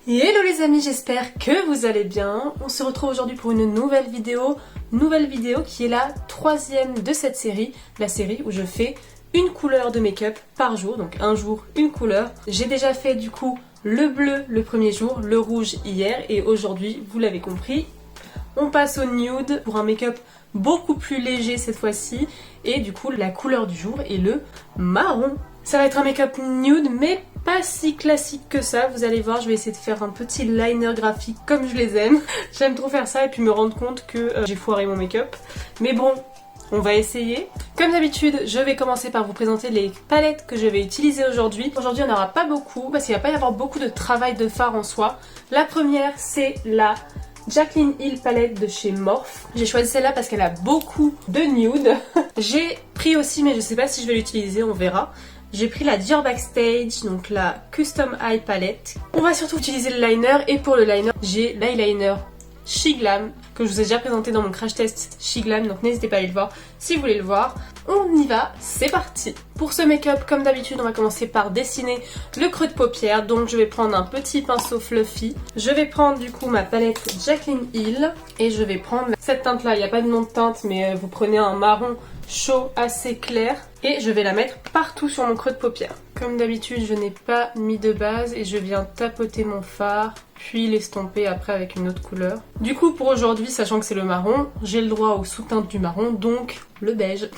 Hello les amis, j'espère que vous allez bien. On se retrouve aujourd'hui pour une nouvelle vidéo qui est la troisième de cette série, la série où je fais une couleur de make-up par jour, donc un jour une couleur. J'ai déjà fait du coup le bleu le premier jour, le rouge hier et aujourd'hui, vous l'avez compris, on passe au nude pour un make-up beaucoup plus léger cette fois-ci et du coup la couleur du jour est le marron. Ça va être un make-up nude mais pas si classique que ça, vous allez voir, je vais essayer de faire un petit liner graphique comme je les aime. J'aime trop faire ça et puis me rendre compte que j'ai foiré mon make-up. Mais bon, on va essayer. Comme d'habitude, je vais commencer par vous présenter les palettes que je vais utiliser aujourd'hui. Aujourd'hui, on n'aura pas beaucoup parce qu'il va pas y avoir beaucoup de travail de fard en soi. La première, c'est la Jaclyn Hill palette de chez Morphe. J'ai choisi celle-là parce qu'elle a beaucoup de nude. J'ai pris aussi, mais je sais pas si je vais l'utiliser, on verra. J'ai pris la Dior Backstage, donc la Custom Eye palette. On va surtout utiliser le liner et pour le liner, j'ai l'eyeliner Shiglam que je vous ai déjà présenté dans mon crash test Shiglam, donc n'hésitez pas à aller le voir si vous voulez le voir. On y va, c'est parti. Pour ce make-up, comme d'habitude, on va commencer par dessiner le creux de paupière. Donc je vais prendre un petit pinceau fluffy. Je vais prendre du coup ma palette Jaclyn Hill et je vais prendre cette teinte là. Il n'y a pas de nom de teinte, mais vous prenez un marron chaud assez clair et je vais la mettre partout sur mon creux de paupière. Comme d'habitude, je n'ai pas mis de base et je viens tapoter mon fard puis l'estomper après avec une autre couleur. Du coup pour aujourd'hui, sachant que c'est le marron, j'ai le droit aux sous-teintes du marron, donc le beige.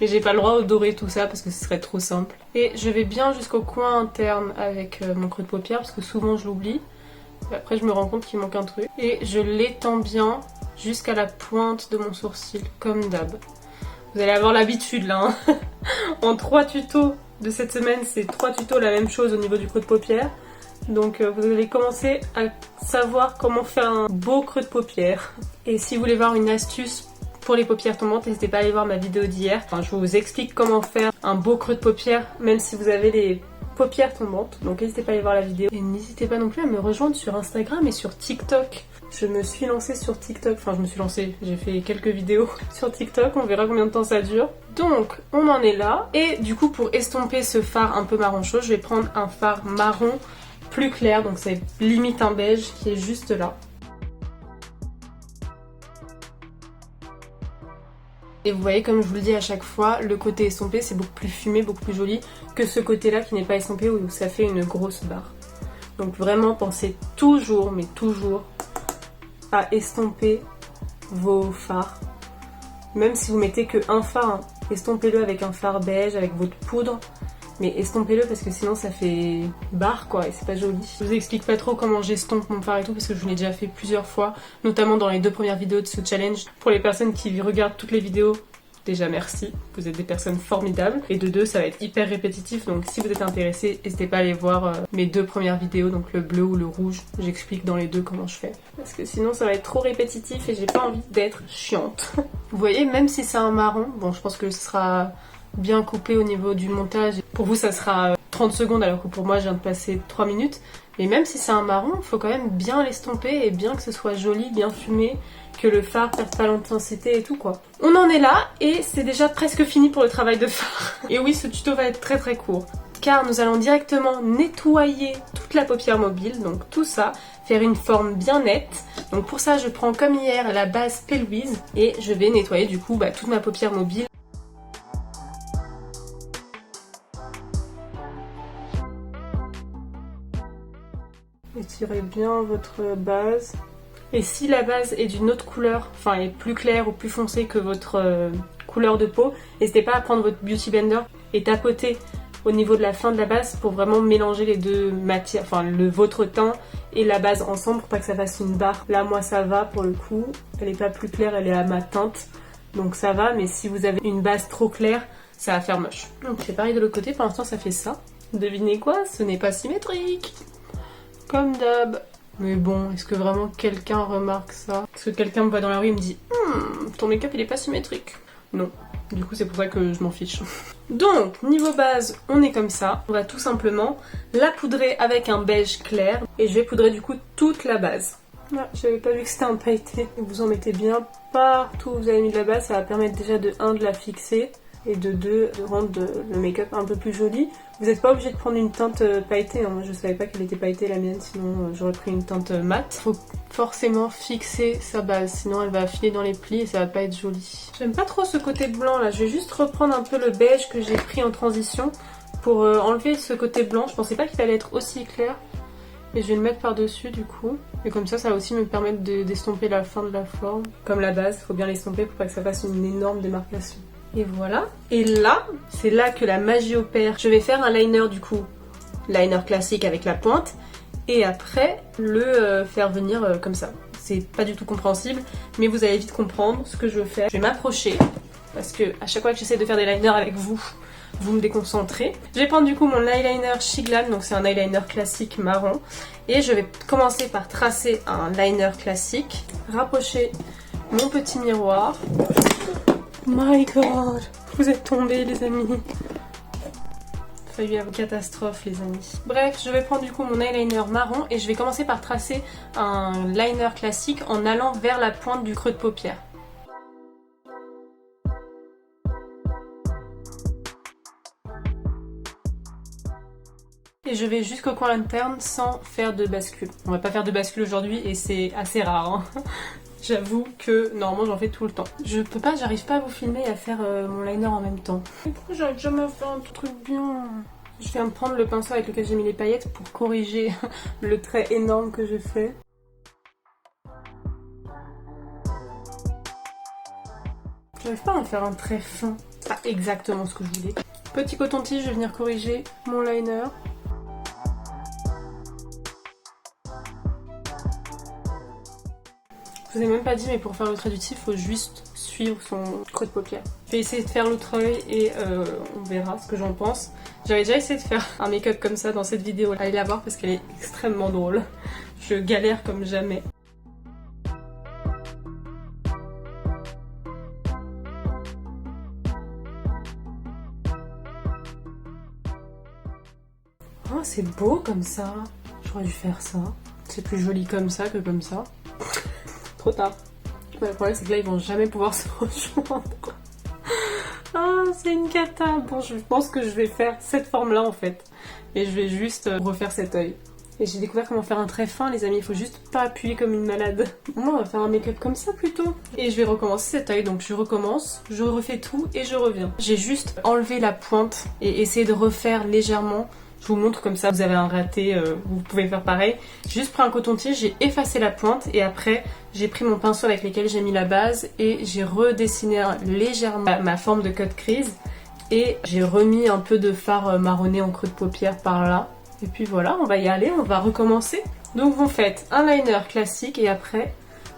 Mais j'ai pas le droit au doré tout ça parce que ce serait trop simple. Et je vais bien jusqu'au coin interne avec mon creux de paupière parce que souvent je l'oublie. Après je me rends compte qu'il manque un truc. Et je l'étends bien jusqu'à la pointe de mon sourcil, comme d'hab. Vous allez avoir l'habitude là, hein. En 3 tutos de cette semaine, c'est 3 tutos la même chose au niveau du creux de paupière. Donc vous allez commencer à savoir comment faire un beau creux de paupière. Et si vous voulez voir une astuce pour les paupières tombantes, n'hésitez pas à aller voir ma vidéo d'hier. Enfin, je vous explique comment faire un beau creux de paupière même si vous avez les paupières tombantes. Donc n'hésitez pas à aller voir la vidéo. Et n'hésitez pas non plus à me rejoindre sur Instagram et sur TikTok. Je me suis lancée sur TikTok, enfin je me suis lancée, j'ai fait quelques vidéos sur TikTok, on verra combien de temps ça dure. Donc on en est là. Et du coup pour estomper ce fard un peu marron chaud, je vais prendre un fard marron plus clair, donc c'est limite un beige qui est juste là. Et vous voyez, comme je vous le dis à chaque fois, le côté estompé c'est beaucoup plus fumé, beaucoup plus joli que ce côté là qui n'est pas estompé où ça fait une grosse barre. Donc vraiment pensez toujours, mais toujours, à estomper vos fards. Même si vous mettez que un fard, hein, estompez-le avec un fard beige, avec votre poudre. Mais estompez-le parce que sinon ça fait barre quoi et c'est pas joli. Je vous explique pas trop comment j'estompe mon fard et tout parce que je vous l'ai déjà fait plusieurs fois, notamment dans les 2 premières vidéos de ce challenge. Pour les personnes qui regardent toutes les vidéos, déjà merci, vous êtes des personnes formidables. Et de 2, ça va être hyper répétitif, donc si vous êtes intéressés, n'hésitez pas à aller voir mes 2 premières vidéos, donc le bleu ou le rouge. J'explique dans les 2 comment je fais. Parce que sinon ça va être trop répétitif et j'ai pas envie d'être chiante. Vous voyez, même si c'est un marron, bon je pense que ce sera bien coupé au niveau du montage. Pour vous ça sera 30 secondes alors que pour moi je viens de passer 3 minutes. Mais même si c'est un marron, il faut quand même bien l'estomper et bien que ce soit joli, bien fumé, que le fard perde pas l'intensité et tout quoi. On en est là et c'est déjà presque fini pour le travail de fard. Et oui, ce tuto va être très très court car nous allons directement nettoyer toute la paupière mobile, donc tout ça, faire une forme bien nette. Donc pour ça je prends comme hier la base P. Louise et je vais nettoyer du coup toute ma paupière mobile. Étirez bien votre base. Et si la base est d'une autre couleur, enfin est plus claire ou plus foncée que votre couleur de peau, n'hésitez pas à prendre votre Beauty Blender et tapoter au niveau de la fin de la base pour vraiment mélanger les 2 matières, enfin votre teint et la base ensemble pour pas que ça fasse une barre. Là moi ça va pour le coup, elle est pas plus claire, elle est à ma teinte, donc ça va, mais si vous avez une base trop claire, ça va faire moche. Donc c'est pareil de l'autre côté, pour l'instant ça fait ça. Devinez quoi, ce n'est pas symétrique comme d'hab. Mais bon, est-ce que vraiment quelqu'un remarque ça? Est-ce que quelqu'un me voit dans la rue et me dit ton make-up il est pas symétrique? Non. Du coup c'est pour ça que je m'en fiche. Donc niveau base on est comme ça. On va tout simplement la poudrer avec un beige clair. Et je vais poudrer du coup toute la base. Ah, j'avais pas vu que c'était un pailleté. Vous en mettez bien partout où vous avez mis de la base. Ça va permettre déjà de 1 de la fixer. et de deux, de rendre le make-up un peu plus joli. Vous n'êtes pas obligé de prendre une teinte pailletée, hein. Moi je savais pas qu'elle était pailletée la mienne, sinon j'aurais pris une teinte mate. Faut forcément fixer sa base, sinon elle va filer dans les plis et ça va pas être joli. J'aime pas trop ce côté blanc là, je vais juste reprendre un peu le beige que j'ai pris en transition pour enlever ce côté blanc. Je pensais pas qu'il allait être aussi clair. Et je vais le mettre par dessus du coup. Et comme ça va aussi me permettre d'estomper la fin de la forme. Comme la base, faut bien l'estomper pour pas que ça fasse une énorme démarcation. Et voilà. Et là, c'est là que la magie opère. Je vais faire un liner du coup. Liner classique avec la pointe. Et après, le faire venir comme ça. C'est pas du tout compréhensible, mais vous allez vite comprendre ce que je veux faire. Je vais m'approcher, parce que à chaque fois que j'essaie de faire des liners avec vous, vous me déconcentrez. Je vais prendre du coup mon eyeliner Shiglam, donc c'est un eyeliner classique marron. Et je vais commencer par tracer un liner classique. Rapprocher mon petit miroir. My god, vous êtes tombés les amis. Failli avoir catastrophe les amis. Bref, je vais prendre du coup mon eyeliner marron et je vais commencer par tracer un liner classique en allant vers la pointe du creux de paupière. Et je vais jusqu'au coin interne sans faire de bascule. On va pas faire de bascule aujourd'hui et c'est assez rare. Hein. J'avoue que normalement j'en fais tout le temps. J'arrive pas à vous filmer et à faire mon liner en même temps. Mais pourquoi j'arrive jamais à faire un truc bien? Je viens de prendre le pinceau avec lequel j'ai mis les paillettes pour corriger le trait énorme que j'ai fait. J'arrive pas à faire un trait fin. C'est pas exactement ce que je voulais. Petit coton-tige, je vais venir corriger mon liner. Je vous ai même pas dit, mais pour faire le trait du cil, il faut juste suivre son creux de paupière. Je vais essayer de faire l'autre œil et on verra ce que j'en pense. J'avais déjà essayé de faire un make-up comme ça dans cette vidéo. Allez la voir parce qu'elle est extrêmement drôle. Je galère comme jamais. Oh, c'est beau comme ça. J'aurais dû faire ça. C'est plus joli comme ça que comme ça. Trop tard. Ouais, le problème c'est que là ils vont jamais pouvoir se rejoindre. Ah, c'est une cata. Bon, je pense que je vais faire cette forme là en fait. Et je vais juste refaire cet œil. Et j'ai découvert comment faire un trait fin les amis, il faut juste pas appuyer comme une malade. Moi on va faire un make-up comme ça plutôt. Et je vais recommencer cet œil, donc je recommence, je refais tout et je reviens. J'ai juste enlevé la pointe et essayé de refaire légèrement. Je vous montre comme ça, vous avez un raté, vous pouvez faire pareil. J'ai juste pris un coton-tige, j'ai effacé la pointe et après j'ai pris mon pinceau avec lequel j'ai mis la base et j'ai redessiné légèrement ma forme de cut crease et j'ai remis un peu de fard marronné en creux de paupière par là. Et puis voilà, on va y aller, on va recommencer. Donc vous faites un liner classique et après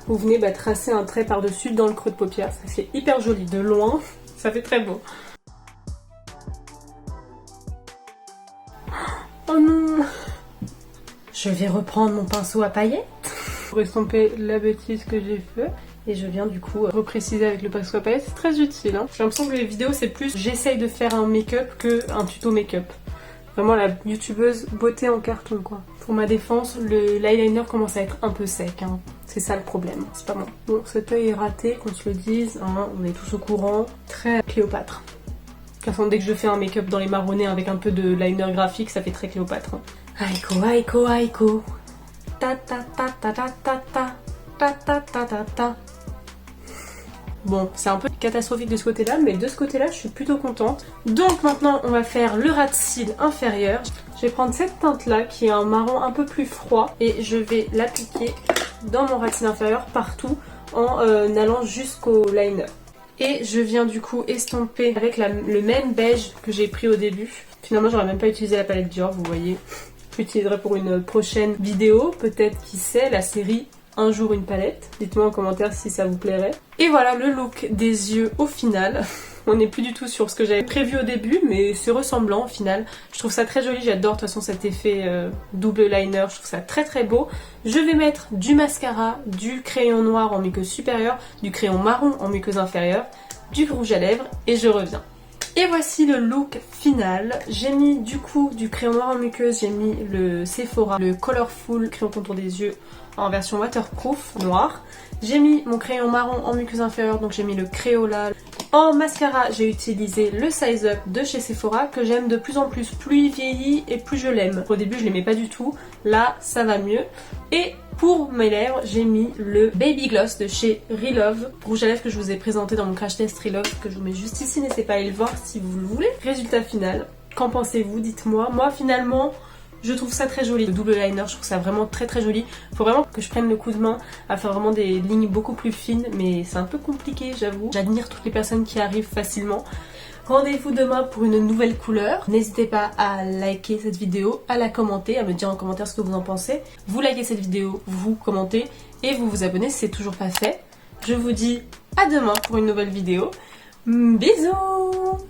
vous venez tracer un trait par-dessus dans le creux de paupière. Ça fait hyper joli, de loin, ça fait très beau. Oh non! Je vais reprendre mon pinceau à paillettes pour estomper la bêtise que j'ai fait. Et je viens du coup repréciser avec le pinceau à paillettes, c'est très utile. Hein. J'ai l'impression que les vidéos c'est plus j'essaye de faire un make-up qu'un tuto make-up. Vraiment la youtubeuse beauté en carton quoi. Pour ma défense, l'eyeliner commence à être un peu sec. Hein. C'est ça le problème, c'est pas moi. Bon, cet œil est raté, qu'on se le dise, hein. On est tous au courant. Très Cléopâtre. De toute façon, dès que je fais un make-up dans les marronnés avec un peu de liner graphique, ça fait très Cléopâtre. Hein. Aiko, aiko, aiko. Ta ta ta ta ta ta ta. Ta ta ta ta ta. Bon, c'est un peu catastrophique de ce côté-là, mais de ce côté-là, je suis plutôt contente. Donc maintenant, on va faire le ras de cils inférieur. Je vais prendre cette teinte-là, qui est un marron un peu plus froid, et je vais l'appliquer dans mon ras de cils inférieur partout, en allant jusqu'au liner. Et je viens du coup estomper avec le même beige que j'ai pris au début. Finalement j'aurais même pas utilisé la palette Dior, vous voyez. Je l'utiliserai pour une prochaine vidéo, peut-être qui sait, la série Un jour une palette. Dites-moi en commentaire si ça vous plairait. Et voilà le look des yeux au final. On n'est plus du tout sur ce que j'avais prévu au début, mais c'est ressemblant au final. Je trouve ça très joli, j'adore de toute façon cet effet double liner, je trouve ça très très beau. Je vais mettre du mascara, du crayon noir en muqueuse supérieure, du crayon marron en muqueuse inférieure, du rouge à lèvres et je reviens. Et voici le look final. J'ai mis du coup du crayon noir en muqueuse, j'ai mis le Sephora, le Colorful crayon contour des yeux en version waterproof noir. J'ai mis mon crayon marron en muqueuse inférieure, donc j'ai mis le Crayola. En mascara, j'ai utilisé le Size Up de chez Sephora que j'aime de plus en plus. Plus il vieillit et plus je l'aime. Au début, je l'aimais pas du tout. Là, ça va mieux. Et pour mes lèvres, j'ai mis le Baby Gloss de chez Relove. Rouge à lèvres que je vous ai présenté dans mon crash test Relove, que je vous mets juste ici. N'hésitez pas à aller le voir si vous le voulez. Résultat final. Qu'en pensez-vous? Dites-moi. Moi, finalement, je trouve ça très joli. Le double liner, je trouve ça vraiment très très joli. Faut vraiment que je prenne le coup de main à faire vraiment des lignes beaucoup plus fines, mais c'est un peu compliqué, j'avoue. J'admire toutes les personnes qui arrivent facilement. Rendez-vous demain pour une nouvelle couleur. N'hésitez pas à liker cette vidéo, à la commenter, à me dire en commentaire ce que vous en pensez. Vous likez cette vidéo, vous commentez et vous vous abonnez si c'est toujours pas fait. Je vous dis à demain pour une nouvelle vidéo. Bisous!